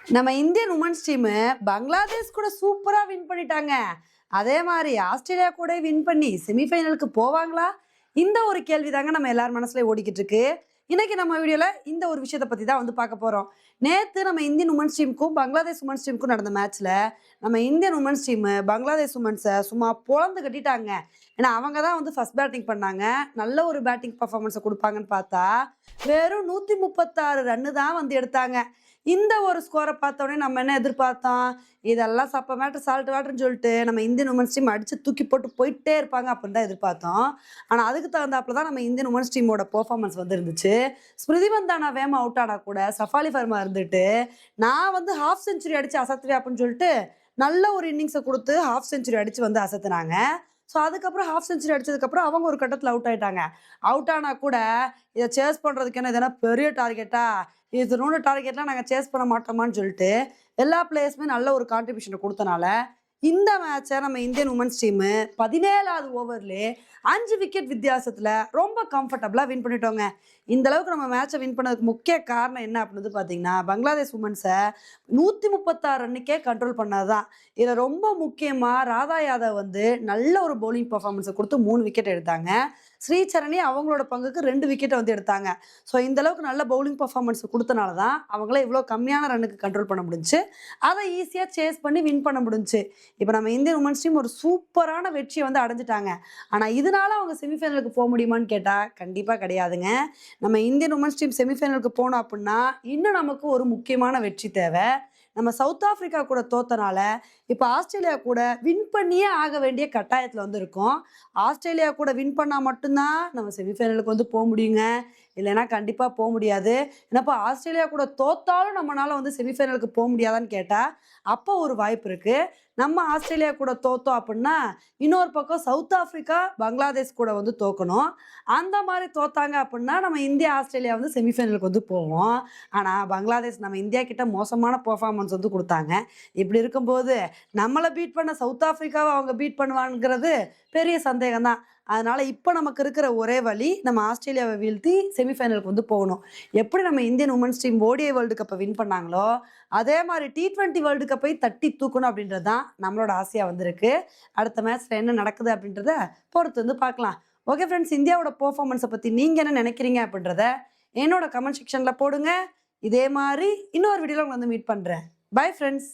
நம்ம Indian women's team Bangladesh கூட சூப்பரா வின் பண்ணிட்டாங்க. அதே மாதிரி ஆஸ்திரேலியா கூட வின் பண்ணி செமிஃபைனலுக்கு போவாங்களா? இந்த ஒரு கேள்வி தாங்க நம்ம எல்லார் மனசுல ஓடிக்கிட்டு இருக்கு. இன்னைக்கு நம்ம வீடியோல இந்த ஒரு விஷயத்தை பத்தி தான் வந்து பார்க்க போறோம். நேத்து நம்ம இந்தியன் உமன்ஸ் டீமுக்கும் பங்களாதேஷ் உமன்ஸ் டீமுக்கும் நடந்த மேட்ச்ல நம்ம இந்தியன் உமன்ஸ் டீம் பங்களாதேஷ் உமன்ஸை சும்மா பொழந்து கட்டிட்டாங்க. ஏன்னா அவங்க தான் வந்து ஃபர்ஸ்ட் பேட்டிங் பண்ணாங்க. நல்ல ஒரு பேட்டிங் பர்ஃபார்மன்ஸை கொடுப்பாங்கன்னு பார்த்தா வெறும் 136 ரன்னு தான் வந்து எடுத்தாங்க. இந்த ஒரு ஸ்கோரை பார்த்தோன்னே நம்ம என்ன எதிர்பார்த்தோம்? இதெல்லாம் சப்ப மேட்டர் சால்ட் வாட்டர்ன்னு சொல்லிட்டு நம்ம இந்தியன் உமன்ஸ் டீம் அடிச்சு தூக்கி போட்டு போயிட்டே இருப்பாங்க அப்படின்னு தான் எதிர்பார்த்தோம். ஆனா அதுக்கு தகுந்தாப்புல தான் நம்ம இந்தியன் உமன்ஸ் டீமோட பெர்ஃபார்மன்ஸ் வந்து இருந்துச்சு. ஸ்மிருதி மந்தானா வேகமா அவுட் ஆனா கூட சஃபாலி வர்மா இருந்துட்டு, நான் வந்து ஹாஃப் செஞ்சுரி அடிச்சு அசத்துவேன் அப்படின்னு சொல்லிட்டு நல்ல ஒரு இன்னிங்ஸை கொடுத்து ஹாஃப் செஞ்சுரி அடிச்சு வந்து அசத்துனாங்க. ஸோ அதுக்கப்புறம் ஹாஃப் செஞ்சுரி அடிச்சதுக்கப்புறம் அவங்க ஒரு கட்டத்தில் அவுட் ஆயிட்டாங்க. அவுட் ஆனா கூட இதை சேஸ் பண்றதுக்கு என்ன இதெல்லாம் பெரிய டார்கெட்டா? இதனோட டார்கெட்லாம் நாங்கள் சேஸ் பண்ண மாட்டோமான்னு சொல்லிட்டு எல்லா பிளேயர்ஸுமே நல்ல ஒரு கான்ட்ரிபியூஷனை கொடுத்தனால இந்த மேட்சை நம்ம இந்தியன் உமன்ஸ் டீமு 17வது ஓவர்லேயே 5 விக்கெட் வித்தியாசத்தில் ரொம்ப கம்ஃபர்டபுளாக வின் பண்ணிட்டோங்க. இந்த அளவுக்கு நம்ம மேட்சை வின் பண்ணதுக்கு முக்கிய காரணம் என்ன அப்படின்னு பார்த்தீங்கன்னா பங்களாதேஷ் உமன்ஸை 136 ரன்னுக்கே கண்ட்ரோல் பண்ணாதான். இதில் ரொம்ப முக்கியமாக ராதா யாதவ் வந்து நல்ல ஒரு பவுலிங் பர்ஃபார்மன்ஸை கொடுத்து 3 விக்கெட் எடுத்தாங்க. ஸ்ரீசரணி அவங்களோட பங்குக்கு 2 விக்கெட்டை வந்து எடுத்தாங்க. ஸோ இந்த அளவுக்கு நல்ல பவுலிங் பர்ஃபார்மன்ஸ் கொடுத்தனால தான் அவங்கள இவ்வளோ கம்மியான ரன்னுக்கு கண்ட்ரோல் பண்ண முடிஞ்சுச்சு. அதை ஈஸியாக சேஸ் பண்ணி வின் பண்ண முடிஞ்சுச்சு. இப்போ நம்ம இந்தியன் உமன்ஸ் டீம் ஒரு சூப்பரான வெற்றியை வந்து அடைஞ்சிட்டாங்க. ஆனால் இதனால அவங்க செமிஃபைனலுக்கு போக முடியுமான்னு கேட்டால் கண்டிப்பாக கிடையாதுங்க. நம்ம இந்தியன் உமன்ஸ் டீம் செமிஃபைனலுக்கு போனோம் அப்படின்னா இன்னும் நமக்கு ஒரு முக்கியமான வெற்றி தேவை. நம்ம சவுத் ஆப்பிரிக்கா கூட தோத்தனால இப்போ ஆஸ்திரேலியா கூட வின் பண்ணியே ஆக வேண்டிய கட்டாயத்தில் வந்து இருக்கோம். ஆஸ்திரேலியா கூட வின் பண்ணால் மட்டும்தான் நம்ம செமிஃபைனலுக்கு வந்து போக முடியுங்க. இல்லைன்னா கண்டிப்பாக போக முடியாது. ஏன்னாப்பா ஆஸ்திரேலியா கூட தோத்தாலும் நம்மளால வந்து செமிஃபைனலுக்கு போக முடியாதான்னு கேட்டால் அப்போ ஒரு வாய்ப்பு இருக்கு. நம்ம ஆஸ்திரேலியா கூட தோத்தோம் அப்படின்னா இன்னொரு பக்கம் சவுத் ஆப்பிரிக்கா பங்களாதேஷ் கூட வந்து தோக்கணும். அந்த மாதிரி தோத்தாங்க அப்படின்னா நம்ம இந்தியா ஆஸ்திரேலியா வந்து செமிஃபைனலுக்கு வந்து போவோம். ஆனால் பங்களாதேஷ் நம்ம இந்தியா கிட்ட மோசமான பெர்ஃபார்மன்ஸ் வந்து கொடுத்தாங்க. இப்படி இருக்கும்போது நம்மளை பீட் பண்ண சவுத் ஆப்பிரிக்காவை அவங்க பீட் பண்ணுவாங்கிறது பெரிய சந்தேகம் தான். அதனால இப்போ நமக்கு இருக்கிற ஒரே வழி நம்ம ஆஸ்திரேலியாவை வீழ்த்தி செமிஃபைனலுக்கு வந்து போகணும். எப்படி நம்ம Indian women's team ODI world கப்பை வின் பண்ணாங்களோ அதே மாதிரி T20 வேர்ல்டு கப்பை தட்டி தூக்கணும் அப்படின்றது தான் நம்மளோட ஆசையாக வந்திருக்கு. அடுத்த மேட்ச்ல என்ன நடக்குது அப்படின்றத பொறுத்து வந்து பார்க்கலாம். ஓகே ஃப்ரெண்ட்ஸ், இந்தியாவோட பெர்ஃபார்மன்ஸை பற்றி நீங்கள் என்ன நினைக்கிறீங்க அப்படின்றத என்னோட கமெண்ட் செக்ஷனில் போடுங்க. இதே மாதிரி இன்னொரு வீடியோவில் உங்களை வந்து மீட் பண்ணுறேன். Bye friends.